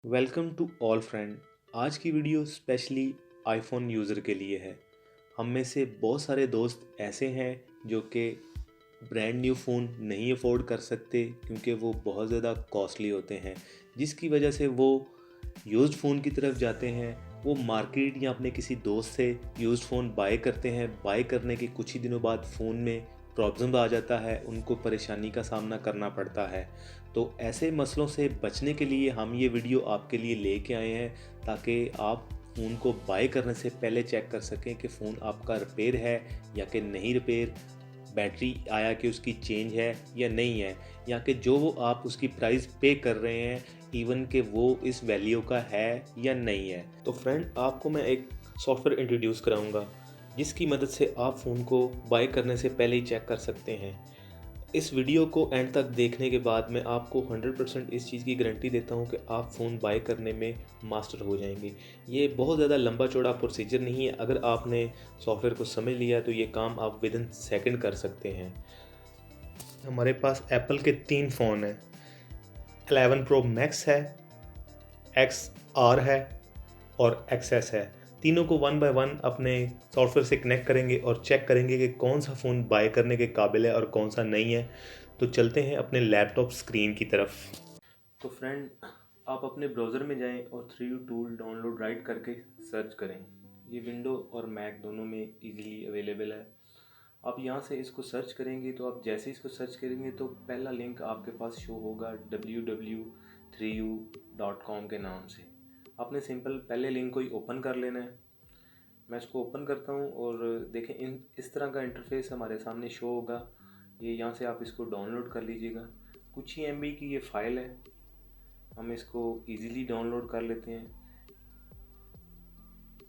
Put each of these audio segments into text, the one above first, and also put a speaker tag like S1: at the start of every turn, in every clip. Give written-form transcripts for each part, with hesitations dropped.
S1: Welcome to all friend. आज की video specially iPhone user के लिए है। हम में से बहुत सारे दोस्त ऐसे हैं जो कि ब्रांड न्यू फ़ोन नहीं अफोर्ड कर सकते क्योंकि वो बहुत ज़्यादा कॉस्टली होते हैं, जिसकी वजह से वो यूज्ड फ़ोन की तरफ जाते हैं। वो मार्केट या अपने किसी दोस्त से यूज्ड फ़ोन बाय करते हैं। बाय करने के कुछ ही दिनों बाद फ़ोन में प्रॉब्लम आ जाता है, उनको परेशानी का सामना करना पड़ता है। तो ऐसे मसलों से बचने के लिए हम ये वीडियो आपके लिए लेके आए हैं, ताकि आप फ़ोन को बाय करने से पहले चेक कर सकें कि फ़ोन आपका रिपेयर है या कि नहीं रिपेयर, बैटरी आया कि उसकी चेंज है या नहीं है, या कि जो वो आप उसकी प्राइस पे कर रहे हैं इवन कि वो इस वैल्यू का है या नहीं है। तो फ्रेंड, आपको मैं एक सॉफ्टवेयर इंट्रोड्यूस कराऊंगा जिसकी मदद से आप फ़ोन को बाय करने से पहले ही चेक कर सकते हैं। इस वीडियो को एंड तक देखने के बाद मैं आपको 100% इस चीज़ की गारंटी देता हूँ कि आप फ़ोन बाय करने में मास्टर हो जाएंगे। ये बहुत ज़्यादा लंबा चौड़ा प्रोसीजर नहीं है। अगर आपने सॉफ्टवेयर को समझ लिया तो ये काम आप विद इन सेकेंड कर सकते हैं। हमारे पास एप्पल के 3 फ़ोन हैं। 11 प्रो मैक्स है, एक्स आर है और एक्सएस है। तीनों को वन बाय वन अपने सॉफ्टवेयर से कनेक्ट करेंगे और चेक करेंगे कि कौन सा फ़ोन बाय करने के काबिल है और कौन सा नहीं है। तो चलते हैं अपने लैपटॉप स्क्रीन की तरफ। तो फ्रेंड, आप अपने ब्राउज़र में जाएं और 3U टूल डाउनलोड राइट करके सर्च करें। ये विंडो और मैक दोनों में इजीली अवेलेबल है। आप यहाँ से इसको सर्च करेंगे तो आप जैसे इसको सर्च करेंगे तो पहला लिंक आपके पास शो होगा www.3u.com के नाम से। आपने सिंपल पहले लिंक को ही ओपन कर लेना है। मैं इसको ओपन करता हूँ और देखें इस तरह का इंटरफेस हमारे सामने शो होगा। ये यहाँ से आप इसको डाउनलोड कर लीजिएगा। कुछ ही MB की ये फ़ाइल है, हम इसको इजीली डाउनलोड कर लेते हैं।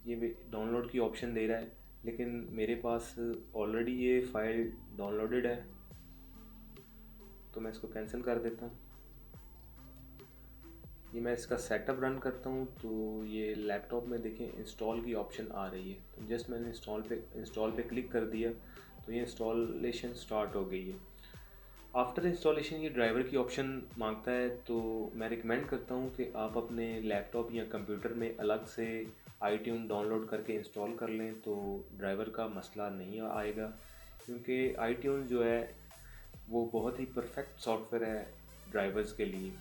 S1: ये भी डाउनलोड की ऑप्शन दे रहा है, लेकिन मेरे पास ऑलरेडी ये फ़ाइल डाउनलोडेड है तो मैं इसको कैंसिल कर देता हूँ। ये मैं इसका सेटअप रन करता हूँ तो ये लैपटॉप में देखें इंस्टॉल की ऑप्शन आ रही है। तो जस्ट मैंने इंस्टॉल पे क्लिक कर दिया तो ये इंस्टॉलेशन स्टार्ट हो गई है। आफ्टर इंस्टॉलेशन ये ड्राइवर की ऑप्शन मांगता है, तो मैं रिकमेंड करता हूँ कि आप अपने लैपटॉप या कंप्यूटर में अलग से iTunes डाउनलोड करके इंस्टॉल कर लें तो ड्राइवर का मसला नहीं आएगा, क्योंकि iTunes जो है वो बहुत ही परफेक्ट सॉफ्टवेयर है ड्राइवर्स के लिए।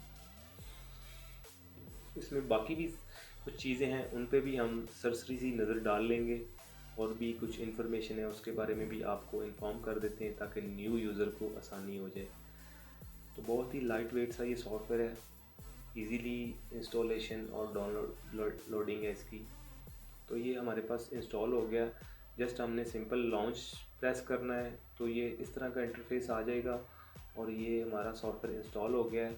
S1: इसमें बाकी भी कुछ चीज़ें हैं, उन पे भी हम सरसरी सी नज़र डाल लेंगे और भी कुछ इन्फॉर्मेशन है उसके बारे में भी आपको इन्फॉर्म कर देते हैं ताकि न्यू यूज़र को आसानी हो जाए। तो बहुत ही लाइट वेट सा ये सॉफ्टवेयर है, इजीली इंस्टॉलेशन और डाउनलोड लोडिंग है इसकी। तो ये हमारे पास इंस्टॉल हो गया। जस्ट हमने सिंपल लॉन्च प्रेस करना है तो ये इस तरह का इंटरफेस आ जाएगा और ये हमारा सॉफ्टवेयर इंस्टॉल हो गया है।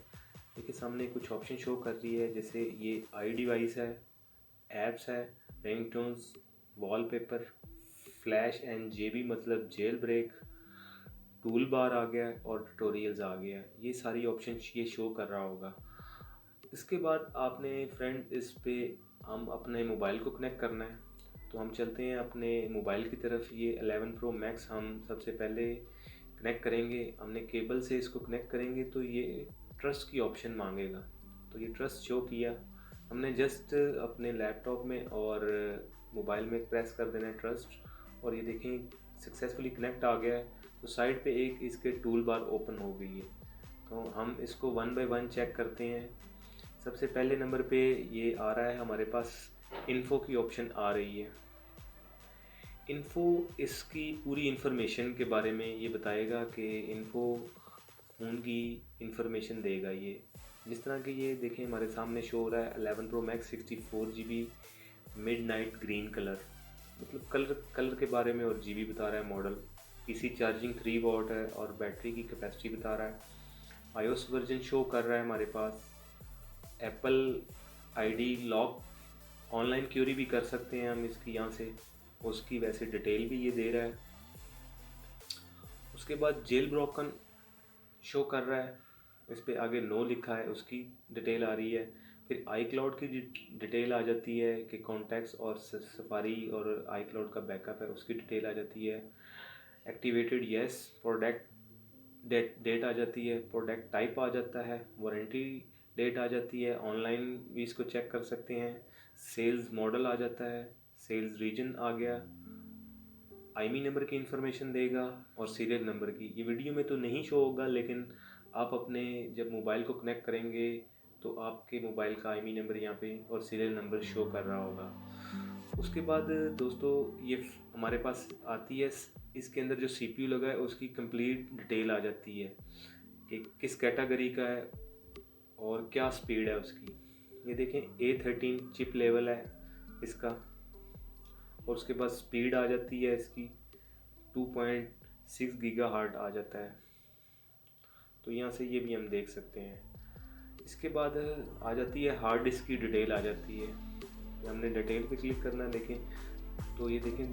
S1: देखिए सामने कुछ ऑप्शन शो कर रही है, जैसे ये आई डिवाइस है, ऐप्स है, रिंगटोन्स, वॉलपेपर, फ्लैश एंड जेबी मतलब जेल ब्रेक, टूल बार आ गया और ट्यूटोरियल्स आ गया। ये सारी ऑप्शन ये शो कर रहा होगा। इसके बाद आपने फ्रेंड इस पे हम अपने मोबाइल को कनेक्ट करना है, तो हम चलते हैं अपने मोबाइल की तरफ। ये 11 प्रो मैक्स हम सबसे पहले कनेक्ट करेंगे। हमने केबल से इसको कनेक्ट करेंगे तो ये ट्रस्ट की ऑप्शन मांगेगा, तो ये ट्रस्ट शो किया। हमने जस्ट अपने लैपटॉप में और मोबाइल में प्रेस कर देना है ट्रस्ट और ये देखें सक्सेसफुली कनेक्ट आ गया है। तो साइड पे एक इसके टूल बार ओपन हो गई है। तो हम इसको वन बाय वन चेक करते हैं। सबसे पहले नंबर पे ये आ रहा है हमारे पास इन्फो की ऑप्शन आ रही है। इन्फो इसकी पूरी इन्फॉर्मेशन के बारे में ये बताएगा कि इन्फो फ़ोन की इन्फॉर्मेशन देगा। ये जिस तरह के ये देखें हमारे सामने शो हो रहा है 11 pro max 64 GB mid night green colour, मतलब कलर के बारे में, और GB बता रहा है मॉडल। पीसी चार्जिंग 3 वॉट है और बैटरी की कैपेसिटी बता रहा है। iOS वर्जन शो कर रहा है हमारे पास। Apple ID lock, online query भी कर सकते हैं हम इसकी यहाँ से, उसकी वैसे डिटेल भी ये दे रहा है। उसके बाद जेल ब्रोकन शो कर रहा है, इस पे आगे नो लिखा है, उसकी डिटेल आ रही है। फिर आई क्लाउड की डिटेल आ जाती है कि कॉन्टैक्ट्स और सफारी और आई क्लाउड का बैकअप है, उसकी डिटेल आ जाती है। एक्टिवेटेड येस, प्रोडक्ट डेट आ जाती है, प्रोडक्ट टाइप आ जाता है, वारंटी डेट आ जाती है, ऑनलाइन भी इसको चेक कर सकते हैं। सेल्स मॉडल आ जाता है, सेल्स रीजन आ गया, आईएमई नंबर की इन्फॉर्मेशन देगा और सीरियल नंबर की। ये वीडियो में तो नहीं शो होगा, लेकिन आप अपने जब मोबाइल को कनेक्ट करेंगे तो आपके मोबाइल का आईएमई नंबर यहाँ पे और सीरियल नंबर शो कर रहा होगा। उसके बाद दोस्तों ये हमारे पास आती है, इसके अंदर जो सीपीयू लगा है उसकी कंप्लीट डिटेल आ जाती है कि किस कैटेगरी का है और क्या स्पीड है उसकी। ये देखें A13 चिप लेवल है इसका, और उसके बाद स्पीड आ जाती है इसकी 2.6 गीगाहर्ट्ज़ आ जाता है। तो यहाँ से ये भी हम देख सकते हैं। इसके बाद आ जाती है हार्ड डिस्क की डिटेल आ जाती है। हमने डिटेल पे क्लिक करना है, देखें तो ये देखें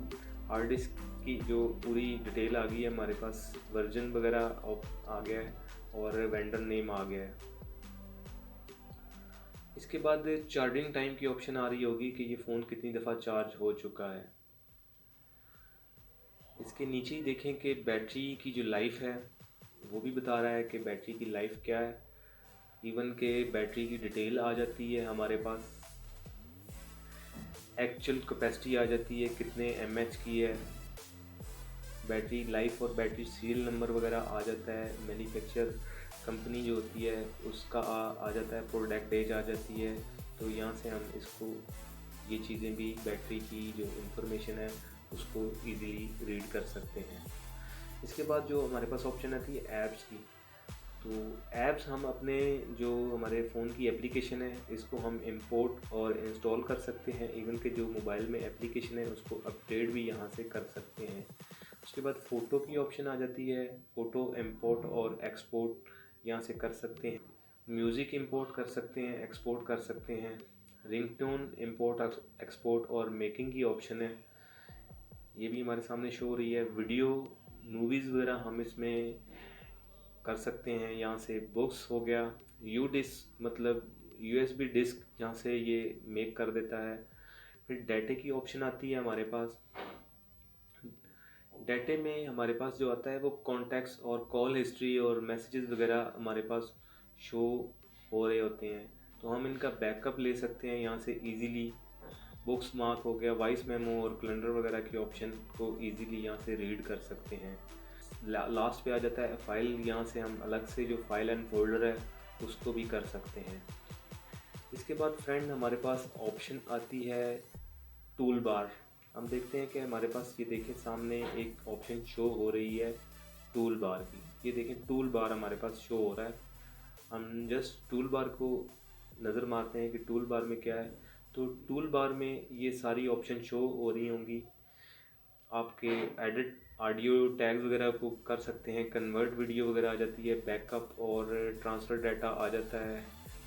S1: हार्ड डिस्क की जो पूरी डिटेल आ गई है हमारे पास, वर्जन वगैरह आ गया है और वेंडर नेम आ गया है। इसके बाद चार्जिंग टाइम की ऑप्शन आ रही होगी कि ये फ़ोन कितनी दफ़ा चार्ज हो चुका है। इसके नीचे ही देखें कि बैटरी की जो लाइफ है वो भी बता रहा है कि बैटरी की लाइफ क्या है। इवन के बैटरी की डिटेल आ जाती है हमारे पास, एक्चुअल कैपेसिटी आ जाती है कितने mAh की है, बैटरी लाइफ और बैटरी सीरियल नंबर वगैरह आ जाता है, मैन्युफैक्चर कंपनी जो होती है उसका आ जाता है, प्रोडक्ट डेट आ जाती है। तो यहाँ से हम इसको ये चीज़ें भी बैटरी की जो इंफॉर्मेशन है उसको इजीली रीड कर सकते हैं। इसके बाद जो हमारे पास ऑप्शन आती है ऐप्स की, तो ऐप्स हम अपने जो हमारे फ़ोन की एप्लीकेशन है इसको हम इंपोर्ट और इंस्टॉल कर सकते हैं। इवन के जो मोबाइल में एप्लीकेशन है उसको अपडेट भी यहाँ से कर सकते हैं। उसके बाद फ़ोटो की ऑप्शन आ जाती है, फ़ोटो इंपोर्ट और एक्सपोर्ट यहाँ से कर सकते हैं। म्यूज़िक इंपोर्ट कर सकते हैं, एक्सपोर्ट कर सकते हैं। रिंगटोन इंपोर्ट एक्सपोर्ट और मेकिंग की ऑप्शन है, ये भी हमारे सामने शो हो रही है। वीडियो मूवीज़ वगैरह हम इसमें कर सकते हैं। यहाँ से बुक्स हो गया, यू डिस्क मतलब यूएसबी डिस्क यहाँ से ये मेक कर देता है। फिर डाटे की ऑप्शन आती है हमारे पास। डाटे में हमारे पास जो आता है वो कॉन्टैक्ट्स और कॉल हिस्ट्री और मैसेजेस वगैरह हमारे पास शो हो रहे होते हैं, तो हम इनका बैकअप ले सकते हैं यहाँ से इजीली। बुक्स मार्क हो गया, वॉइस मेमो और कैलेंडर वगैरह की ऑप्शन को इजीली यहाँ से रीड कर सकते हैं। लास्ट पे आ जाता है फाइल, यहाँ से हम अलग से जो फाइल एंड फोल्डर है उसको भी कर सकते हैं। इसके बाद फ्रेंड हमारे पास ऑप्शन आती है टूल बार। हम देखते हैं कि हमारे पास ये देखें सामने एक ऑप्शन शो हो रही है टूल बार की। ये देखें टूल बार हमारे पास शो हो रहा है। हम जस्ट टूल बार को नज़र मारते हैं कि टूल बार में क्या है। तो टूल बार में ये सारी ऑप्शन शो हो रही होंगी। आपके एडिट ऑडियो टैग्स वगैरह को कर सकते हैं, कन्वर्ट वीडियो वगैरह आ जाती है, बैकअप और ट्रांसफ़र डाटा आ जाता है,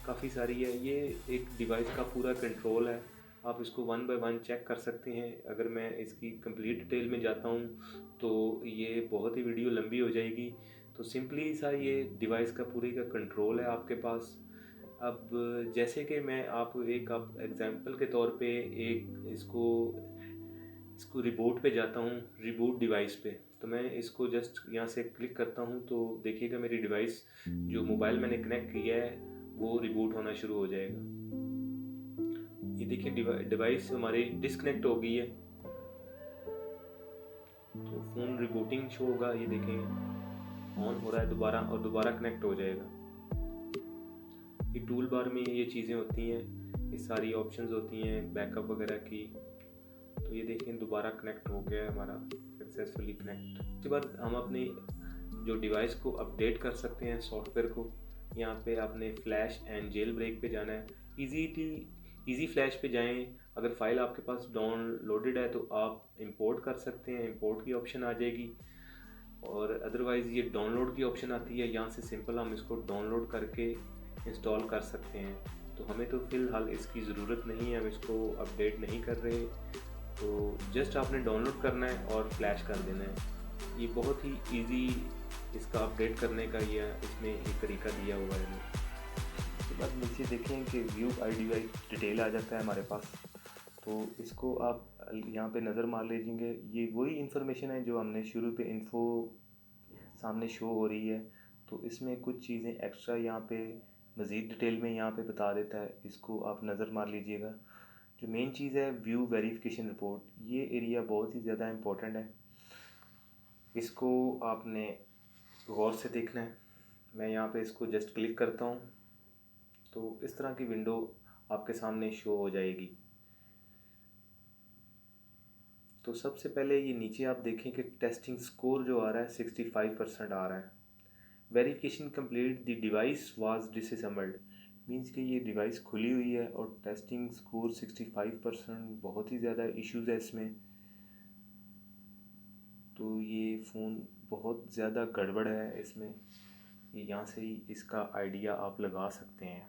S1: काफ़ी सारी है। ये एक डिवाइस का पूरा कंट्रोल है, आप इसको वन बाय वन चेक कर सकते हैं। अगर मैं इसकी कंप्लीट डिटेल में जाता हूँ तो ये बहुत ही वीडियो लंबी हो जाएगी। तो सिंपली सा ये डिवाइस का पूरे का कंट्रोल है आपके पास। अब जैसे कि मैं आप एग्जांपल के तौर पे एक इसको रिबूट पे जाता हूँ, रिबूट डिवाइस पे, तो मैं इसको जस्ट यहाँ से क्लिक करता हूँ तो देखिएगा मेरी डिवाइस जो मोबाइल मैंने कनेक्ट किया है वो रिबूट होना शुरू हो जाएगा। ये देखिए डिवाइस हमारी डिस्कनेक्ट हो गई है, तो फ़ोन रिबूटिंग शो होगा। ये देखें ऑन हो रहा है दोबारा और दोबारा कनेक्ट हो जाएगा। ये टूल बार में ये चीज़ें होती हैं, ये सारी ऑप्शंस होती हैं बैकअप वगैरह की। तो ये देखें दोबारा कनेक्ट हो गया है हमारा, सक्सेसफुली कनेक्ट। उसके बाद हम अपनी जो डिवाइस को अपडेट कर सकते हैं सॉफ्टवेयर को। यहाँ पे आपने फ्लैश एंड जेल ब्रेक पे जाना है। इजी फ्लैश पे जाएं। अगर फाइल आपके पास डाउनलोडेड है तो आप इंपोर्ट कर सकते हैं, इंपोर्ट की ऑप्शन आ जाएगी। और अदरवाइज़ ये डाउनलोड की ऑप्शन आती है, यहाँ से सिंपल हम इसको डाउनलोड करके इंस्टॉल कर सकते हैं। तो हमें तो फ़िलहाल इसकी ज़रूरत नहीं है, हम इसको अपडेट नहीं कर रहे। तो जस्ट आपने डाउनलोड करना है और फ्लैश कर देना है। ये बहुत ही इजी इसका अपडेट करने का ये इसमें एक तरीका दिया हुआ है। उसके बाद नीचे देखें कि व्यू आईडी डिटेल आ जाता है हमारे पास, तो इसको आप यहाँ पे नज़र मार लीजिएंगे। ये वही इन्फॉर्मेशन है जो हमने शुरू पे इन्फो सामने शो हो रही है। तो इसमें कुछ चीज़ें एक्स्ट्रा यहाँ पे मज़ीद डिटेल में यहाँ पे बता देता है, इसको आप नज़र मार लीजिएगा। जो मेन चीज़ है व्यू वेरिफिकेशन रिपोर्ट, ये एरिया बहुत ही ज़्यादा इम्पोर्टेंट है, इसको आपने गौर से देखना है। मैं यहाँ पे इसको जस्ट क्लिक करता हूँ तो इस तरह की विंडो आपके सामने शो हो जाएगी। तो सबसे पहले ये नीचे आप देखें कि टेस्टिंग स्कोर जो आ रहा है 65% आ रहा है। Verification complete, the device was disassembled, means कि ये डिवाइस खुली हुई है और टेस्टिंग स्कोर 65%, बहुत ही ज़्यादा इश्यूज़ है इसमें। तो ये फ़ोन बहुत ज़्यादा गड़बड़ है इसमें, ये यहाँ से ही इसका आइडिया आप लगा सकते हैं।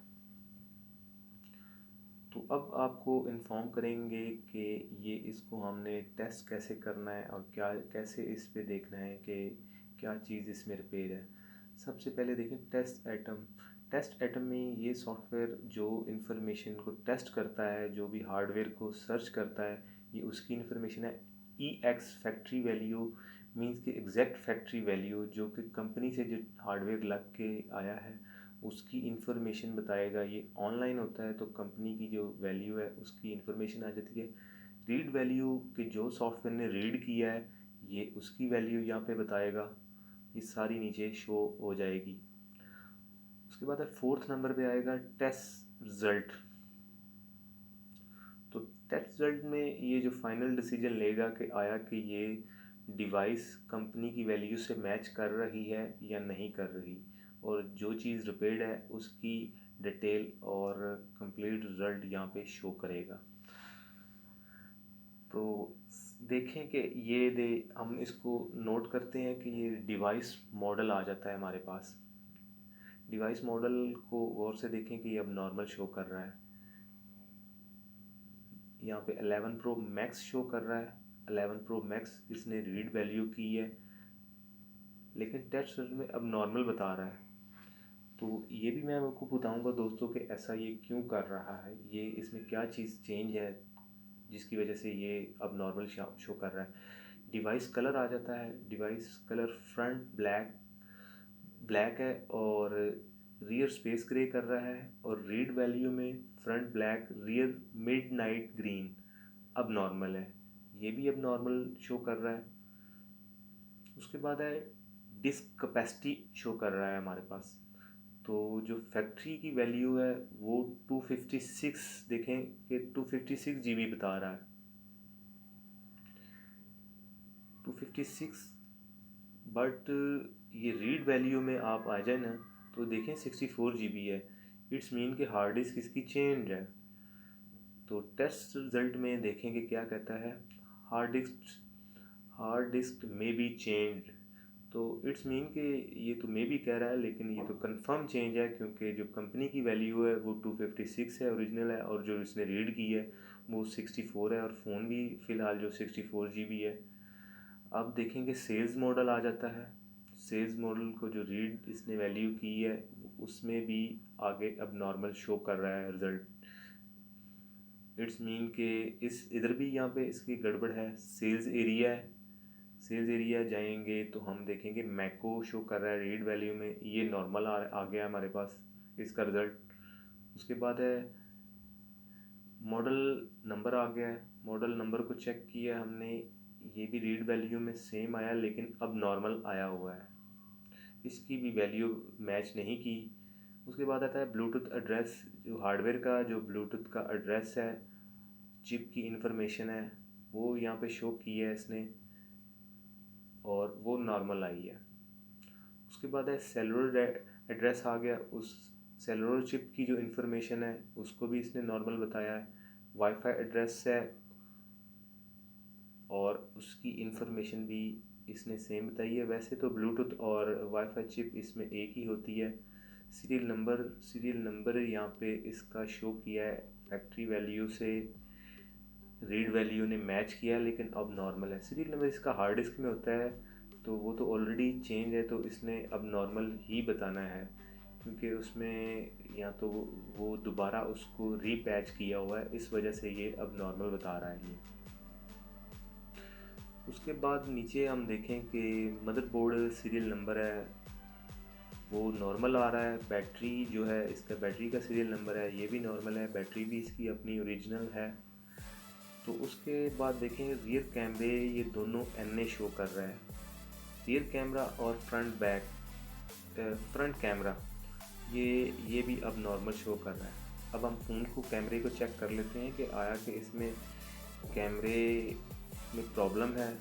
S1: तो अब आपको इन्फॉर्म करेंगे कि ये इसको हमने टेस्ट कैसे करना है और क्या कैसे इस पे देखना है कि क्या चीज़ इसमें रिपेयर है। सबसे पहले देखें टेस्ट एटम। टेस्ट एटम में ये सॉफ्टवेयर जो इंफॉर्मेशन को टेस्ट करता है, जो भी हार्डवेयर को सर्च करता है, ये उसकी इंफॉर्मेशन है। EX फैक्ट्री वैल्यू मींस कि एग्जैक्ट फैक्ट्री वैल्यू जो कि कंपनी से जो हार्डवेयर लग के आया है उसकी इंफॉर्मेशन बताएगा। ये ऑनलाइन होता है तो कंपनी की जो वैल्यू है उसकी इंफॉर्मेशन आ जाती है। रीड वैल्यू कि जो सॉफ्टवेयर ने रीड किया है ये उसकी वैल्यू यहाँ पे बताएगा, ये सारी नीचे शो हो जाएगी। उसके बाद फोर्थ नंबर पे आएगा टेस्ट रिज़ल्ट। तो टेस्ट रिज़ल्ट में ये जो फाइनल डिसीजन लेगा कि आया कि ये डिवाइस कंपनी की वैल्यू से मैच कर रही है या नहीं कर रही, और जो चीज़ रिपेयर्ड है उसकी डिटेल और कंप्लीट रिज़ल्ट यहाँ पे शो करेगा। तो देखें कि ये हम इसको नोट करते हैं कि ये डिवाइस मॉडल आ जाता है हमारे पास। डिवाइस मॉडल को गौर से देखें कि ये अब नॉर्मल शो कर रहा है। यहाँ पे 11 प्रो मैक्स शो कर रहा है। 11 प्रो मैक्स इसने रीड वैल्यू की है लेकिन टेस्ट में अब नॉर्मल बता रहा है। तो ये भी मैं आपको बताऊंगा दोस्तों कि ऐसा ये क्यों कर रहा है, ये इसमें क्या चीज़ चेंज है जिसकी वजह से ये अब नॉर्मल शो कर रहा है। डिवाइस कलर आ जाता है। डिवाइस कलर फ्रंट ब्लैक है और रियर स्पेस ग्रे कर रहा है, और रीड वैल्यू में front black, rear midnight green अब नॉर्मल है, ये भी अब नॉर्मल शो कर रहा है। उसके बाद है डिस्क कैपेसिटी शो कर रहा है हमारे पास। तो जो फैक्ट्री की वैल्यू है वो 256, देखें कि 256 GB बता रहा है। 256, बट ये रीड वैल्यू में आप आ जाए ना तो देखें 64 GB है। इट्स मीन कि हार्ड डिस्क इसकी चेंज है। तो टेस्ट रिजल्ट में देखेंगे क्या कहता है, हार्ड डिस्क में बी चेंज्ड। तो इट्स मीन कि ये तो मे भी कह रहा है लेकिन ये तो कंफर्म चेंज है, क्योंकि जो कंपनी की वैल्यू है वो 256 है ओरिजिनल है, और जो इसने रीड की है वो 64 है, और फ़ोन भी फ़िलहाल जो 64 GB है। अब देखेंगे सेल्स मॉडल आ जाता है। सेल्स मॉडल को जो रीड इसने वैल्यू की है उसमें भी आगे अब नॉर्मल शो कर रहा है रिज़ल्ट। इट्स मीन के इस इधर भी यहाँ पे इसकी गड़बड़ है। सेल्स एरिया है, सेल्स एरिया जाएंगे तो हम देखेंगे मैको शो कर रहा है रीड वैल्यू में, ये नॉर्मल आ गया हमारे पास इसका रिज़ल्ट। उसके बाद है मॉडल नंबर आ गया है। मॉडल नंबर को चेक किया हमने, ये भी रीड वैल्यू में सेम आया लेकिन अब नॉर्मल आया हुआ है, इसकी भी वैल्यू मैच नहीं की। उसके बाद आता है ब्लूटूथ एड्रेस, जो हार्डवेयर का जो ब्लूटूथ का एड्रेस है, चिप की इंफॉर्मेशन है, वो यहाँ पे शो की है इसने और वो नॉर्मल आई है। उसके बाद है सेलुलर एड्रेस आ गया, उस सेलुलर चिप की जो इंफॉर्मेशन है उसको भी इसने नॉर्मल बताया है। वाईफाई एड्रेस है और उसकी इंफॉर्मेशन भी इसने सेम बताई है। वैसे तो ब्लूटूथ और वाईफाई चिप इसमें एक ही होती है। सीरियल नंबर यहाँ पे इसका शो किया है, फैक्ट्री वैल्यू से रीड वैल्यू ने मैच किया लेकिन अब नॉर्मल है। सीरियल नंबर इसका हार्ड डिस्क में होता है तो वो तो ऑलरेडी चेंज है, तो इसने अब नॉर्मल ही बताना है, क्योंकि उसमें या तो वो दोबारा उसको रीपैच किया हुआ है, इस वजह से ये अब नॉर्मल बता रहा है ये। उसके बाद नीचे हम देखें कि मदरबोर्ड सीरियल नंबर है, वो नॉर्मल आ रहा है। बैटरी जो है, इसका बैटरी का सीरियल नंबर है, ये भी नॉर्मल है, बैटरी भी इसकी अपनी ओरिजिनल है। तो उसके बाद देखेंगे रियर कैमरे, ये दोनों NA शो कर रहा है। रियर कैमरा और फ्रंट कैमरा ये भी अब नॉर्मल शो कर रहा है। अब हम फ़ोन को कैमरे को चेक कर लेते हैं कि आया कि इसमें कैमरे में प्रॉब्लम है,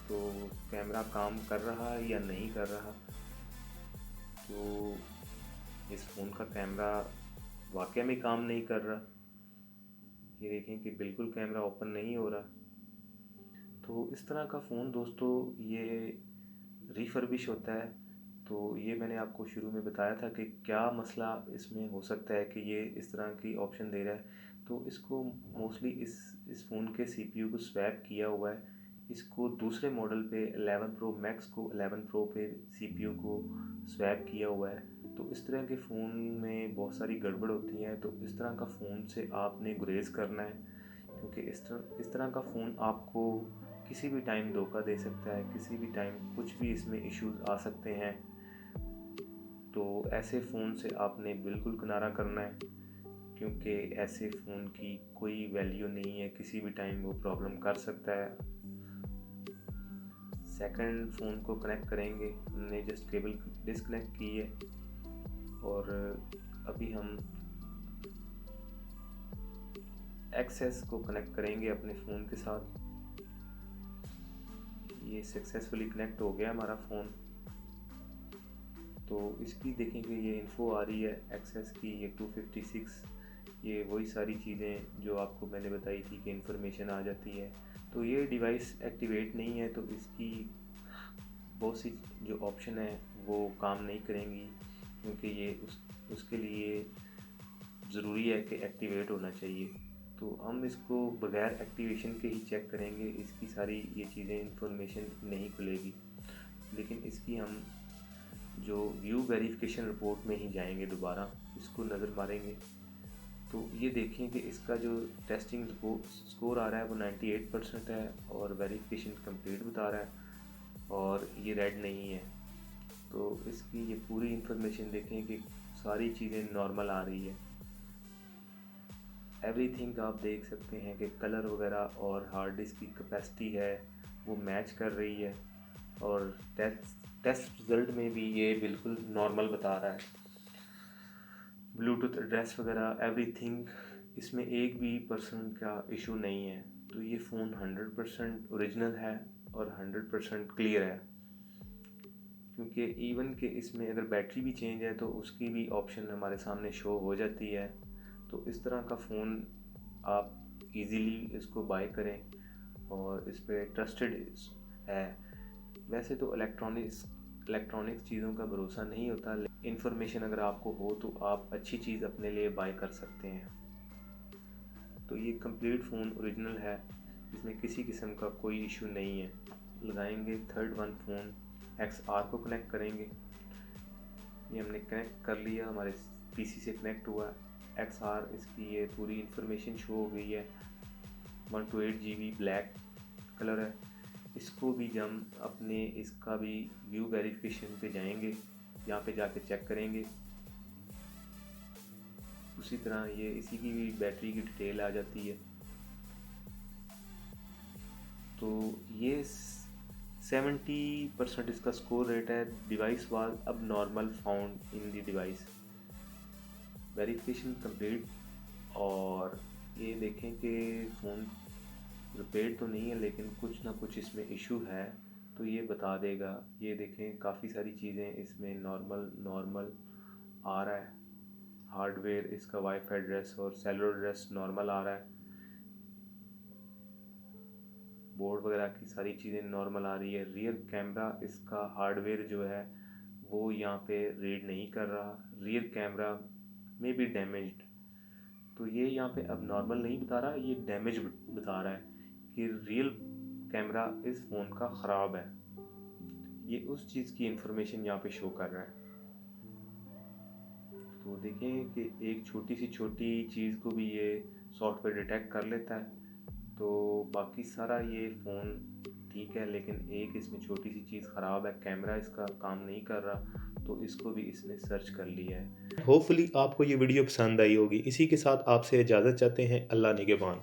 S1: तो कैमरा काम कर रहा है या नहीं कर रहा। तो इस फ़ोन का कैमरा वाकई में काम नहीं कर रहा। ये देखें कि बिल्कुल कैमरा ओपन नहीं हो रहा। तो इस तरह का फ़ोन दोस्तों ये रिफर्बिश होता है। तो ये मैंने आपको शुरू में बताया था कि क्या मसला इसमें हो सकता है कि ये इस तरह की ऑप्शन दे रहा है। तो इसको मोस्टली इस फ़ोन के CPU को स्वैप किया हुआ है। इसको दूसरे मॉडल पे 11 प्रो मैक्स को 11 प्रो पे CPU को स्वैप किया हुआ है। तो इस तरह के फ़ोन में बहुत सारी गड़बड़ होती हैं। तो इस तरह का फ़ोन से आपने गुरेज करना है, क्योंकि इस तरह का फ़ोन आपको किसी भी टाइम धोखा दे सकता है, किसी भी टाइम कुछ भी इसमें इश्यूज आ सकते हैं। तो ऐसे फ़ोन से आपने बिल्कुल किनारा करना है, क्योंकि ऐसे फ़ोन की कोई वैल्यू नहीं है, किसी भी टाइम वो प्रॉब्लम कर सकता है। सेकंड फ़ोन को कनेक्ट करेंगे, हमने जस्ट केबल डिस्कनेक्ट की है और अभी हम एक्सेस को कनेक्ट करेंगे अपने फ़ोन के साथ। ये सक्सेसफुली कनेक्ट हो गया हमारा फ़ोन। तो इसकी देखेंगे ये इन्फो आ रही है एक्सेस की, ये 256, ये वही सारी चीज़ें जो आपको मैंने बताई थी कि इन्फॉर्मेशन आ जाती है। तो ये डिवाइस एक्टिवेट नहीं है, तो इसकी बहुत सी जो ऑप्शन है वो काम नहीं करेंगी, क्योंकि ये उसके लिए ज़रूरी है कि एक्टिवेट होना चाहिए। तो हम इसको बगैर एक्टिवेशन के ही चेक करेंगे, इसकी सारी ये चीज़ें इन्फॉर्मेशन नहीं खुलेगी। लेकिन इसकी हम जो व्यू वेरिफिकेशन रिपोर्ट में ही जाएंगे, दोबारा इसको नज़र मारेंगे। तो ये देखें कि इसका जो टेस्टिंग स्कोर आ रहा है वो 98% है और वेरिफिकेशन कंप्लीट बता रहा है और ये रेड नहीं है। तो इसकी ये पूरी इन्फॉर्मेशन देखें कि सारी चीज़ें नॉर्मल आ रही है। एवरीथिंग आप देख सकते हैं कि कलर वगैरह और हार्ड डिस्क की कैपेसिटी है वो मैच कर रही है, और टेस्ट रिज़ल्ट में भी ये बिल्कुल नॉर्मल बता रहा है। ब्लूटूथ एड्रेस वगैरह एवरीथिंग, इसमें एक भी परसेंट का इशू नहीं है। तो ये फ़ोन 100% ओरिजिनल है और 100% क्लियर है, क्योंकि इवन के इसमें अगर बैटरी भी चेंज है तो उसकी भी ऑप्शन हमारे सामने शो हो जाती है। तो इस तरह का फ़ोन आप इजीली इसको बाय करें और इस पर ट्रस्टेड है। वैसे तो इलेक्ट्रॉनिक्स चीज़ों का भरोसा नहीं होता, इन्फॉर्मेशन अगर आपको हो तो आप अच्छी चीज़ अपने लिए बाय कर सकते हैं। तो ये कंप्लीट फ़ोन ओरिजिनल है, इसमें किसी किस्म का कोई इशू नहीं है। लगाएंगे थर्ड वन फ़ोन XR को कनेक्ट करेंगे। ये हमने कनेक्ट कर लिया, हमारे PC से कनेक्ट हुआ। XR इसकी ये पूरी इन्फॉर्मेशन शो हो गई है। 128 GB ब्लैक कलर है। इसको भी हम अपने इसका भी व्यू वेरिफिकेशन पे जाएंगे, यहाँ पे जाके चेक करेंगे। उसी तरह ये इसी की भी बैटरी की डिटेल आ जाती है। तो ये 70% इसका स्कोर रेट है। डिवाइस वाज अब normal found in the device, verification complete. और ये देखें कि फ़ोन रिपेयर तो नहीं है, लेकिन कुछ ना कुछ इसमें इशू है, तो ये बता देगा। ये देखें काफ़ी सारी चीज़ें इसमें नॉर्मल आ रहा है। हार्डवेयर इसका वाईफाई एड्रेस और सेलुलर एड्रेस नॉर्मल आ रहा है। बोर्ड वगैरह की सारी चीज़ें नॉर्मल आ रही है। रियर कैमरा इसका हार्डवेयर जो है वो यहाँ पे रीड नहीं कर रहा, रियर कैमरा में भी डैमेज्ड। तो ये यहाँ पे अब नॉर्मल नहीं बता रहा, ये डैमेज बता रहा है कि रियल कैमरा इस फ़ोन का ख़राब है। ये उस चीज़ की इन्फॉर्मेशन यहाँ पे शो कर रहा है। तो देखें कि एक छोटी चीज़ को भी ये सॉफ्टवेयर डिटेक्ट कर लेता है। तो बाकी सारा ये फ़ोन ठीक है, लेकिन एक इसमें छोटी सी चीज़ ख़राब है, कैमरा इसका काम नहीं कर रहा। तो इसको भी इसने सर्च कर लिया है।
S2: होपफुली आपको ये वीडियो पसंद आई होगी। इसी के साथ आपसे इजाज़त चाहते हैं। अल्लाह निगहबान।